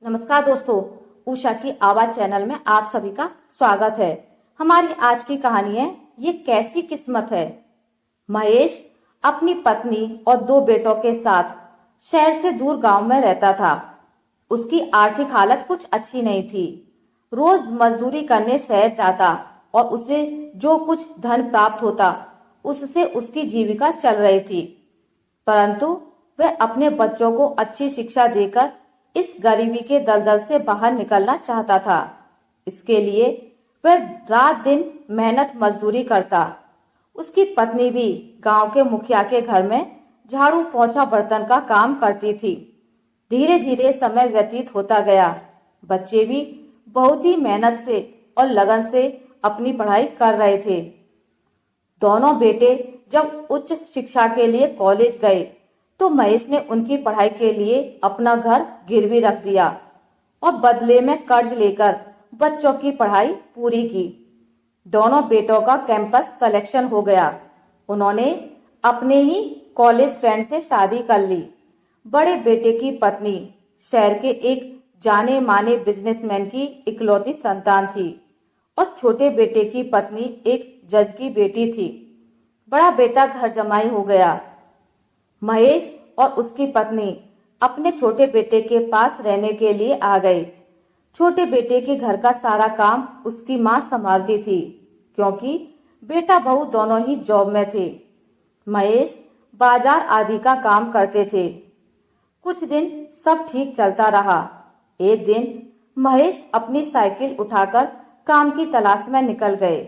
नमस्कार दोस्तों, उषा की आवाज चैनल में आप सभी का स्वागत है। हमारी आज की कहानी है ये कैसी किस्मत है। महेश अपनी पत्नी और 2 बेटों के साथ शहर से दूर गांव में रहता था। उसकी आर्थिक हालत कुछ अच्छी नहीं थी। रोज मजदूरी करने शहर जाता और उसे जो कुछ धन प्राप्त होता उससे उसकी जीविका चल रही थी। परंतु वह अपने बच्चों को अच्छी शिक्षा देकर इस गरीबी के दलदल से बाहर निकलना चाहता था। इसके लिए वह रात दिन मेहनत मजदूरी करता। उसकी पत्नी भी गांव के मुखिया के घर में झाड़ू पोंछा बर्तन का काम करती थी। धीरे धीरे समय व्यतीत होता गया। बच्चे भी बहुत ही मेहनत से और लगन से अपनी पढ़ाई कर रहे थे। दोनों बेटे जब उच्च शिक्षा के लिए कॉलेज गए तो महेश ने उनकी पढ़ाई के लिए अपना घर गिरवी रख दिया और बदले में कर्ज लेकर बच्चों की पढ़ाई पूरी की। दोनों बेटों का कैंपस सिलेक्शन हो गया। उन्होंने अपने ही कॉलेज फ्रेंड से शादी कर ली। बड़े बेटे की पत्नी शहर के एक जाने माने बिजनेसमैन की इकलौती संतान थी और छोटे बेटे की पत्नी एक जज की बेटी थी। बड़ा बेटा घर जमाई हो गया। महेश और उसकी पत्नी अपने छोटे बेटे के पास रहने के लिए आ गए। छोटे बेटे के घर का सारा काम उसकी मां संभालती थी क्योंकि बेटा बहू दोनों ही जॉब में थे। महेश बाजार आदि का काम करते थे। कुछ दिन सब ठीक चलता रहा। एक दिन महेश अपनी साइकिल उठाकर काम की तलाश में निकल गए।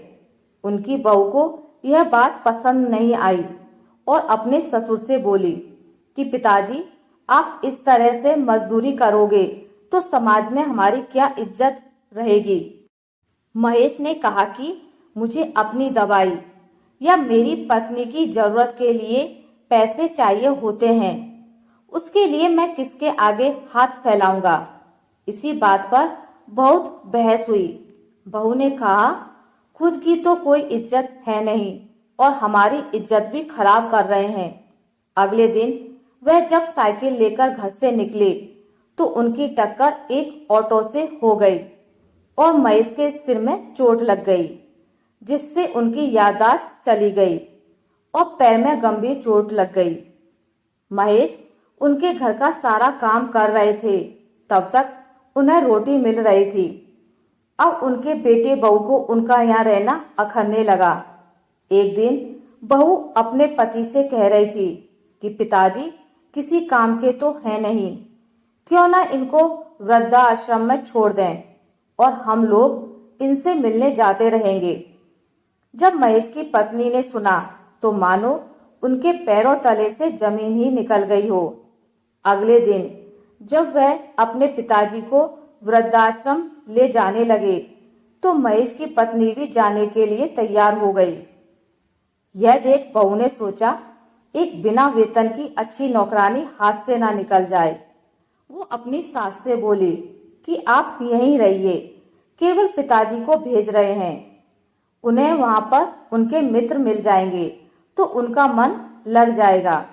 उनकी बहू को यह बात पसंद नहीं आई और अपने ससुर से बोली कि पिताजी, आप इस तरह से मजदूरी करोगे तो समाज में हमारी क्या इज्जत रहेगी। महेश ने कहा कि मुझे अपनी दवाई या मेरी पत्नी की जरूरत के लिए पैसे चाहिए होते हैं, उसके लिए मैं किसके आगे हाथ फैलाऊंगा। इसी बात पर बहुत बहस हुई। बहू ने कहा, खुद की तो कोई इज्जत है नहीं और हमारी इज्जत भी खराब कर रहे हैं। अगले दिन वह जब साइकिल लेकर घर से निकले तो उनकी टक्कर एक ऑटो से हो गई और महेश के सिर में चोट लग गई, जिससे उनकी याददाश्त चली गई और पैर में गंभीर चोट लग गई। महेश उनके घर का सारा काम कर रहे थे, तब तक उन्हें रोटी मिल रही थी। अब उनके बेटे बहू को उनका यहाँ रहना अखरने लगा। एक दिन बहू अपने पति से कह रही थी कि पिताजी किसी काम के तो है नहीं, क्यों ना इनको वृद्धाश्रम में छोड़ दें और हम लोग इनसे मिलने जाते रहेंगे। जब महेश की पत्नी ने सुना तो मानो उनके पैरों तले से जमीन ही निकल गई हो। अगले दिन जब वह अपने पिताजी को वृद्धाश्रम ले जाने लगे तो महेश की पत्नी भी जाने के लिए तैयार हो गई। यह देख बहू ने सोचा, एक बिना वेतन की अच्छी नौकरानी हाथ से ना निकल जाए। वो अपनी सास से बोली कि आप यहीं रहिए, केवल पिताजी को भेज रहे हैं, उन्हें वहां पर उनके मित्र मिल जाएंगे तो उनका मन लग जाएगा।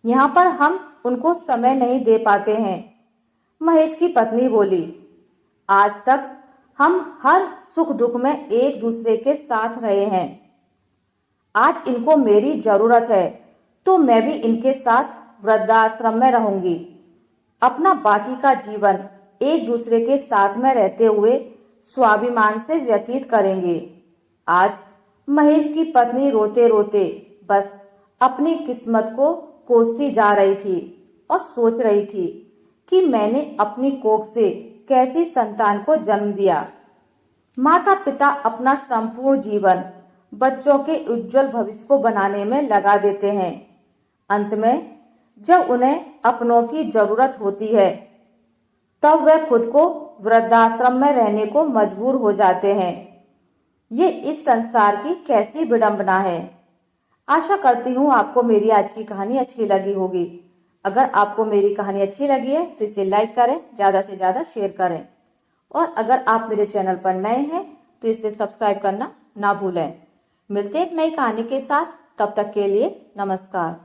यहाँ पर हम उनको समय नहीं दे पाते हैं। महेश की पत्नी बोली, आज तक हम हर सुख दुख में एक दूसरे के साथ रहे हैं। आज इनको मेरी जरूरत है तो मैं भी इनके साथ वृद्धाश्रम में रहूंगी। अपना बाकी का जीवन एक दूसरे के साथ में रहते हुए स्वाभिमान से व्यतीत करेंगे। आज महेश की पत्नी रोते रोते बस अपनी किस्मत को कोसती जा रही थी और सोच रही थी कि मैंने अपनी कोख से कैसी संतान को जन्म दिया। माता पिता अपना संपूर्ण जीवन बच्चों के उज्जवल भविष्य को बनाने में लगा देते हैं। अंत में जब उन्हें अपनों की जरूरत होती है तब वे खुद को वृद्धाश्रम में रहने को मजबूर हो जाते हैं। ये इस संसार की कैसी विडंबना है। आशा करती हूँ आपको मेरी आज की कहानी अच्छी लगी होगी। अगर आपको मेरी कहानी अच्छी लगी है तो इसे लाइक करें, ज़्यादा से ज़्यादा शेयर करें और अगर आप मेरे चैनल पर नए हैं तो इसे सब्सक्राइब करना ना भूलें। मिलते हैं एक नई कहानी के साथ, तब तक के लिए नमस्कार।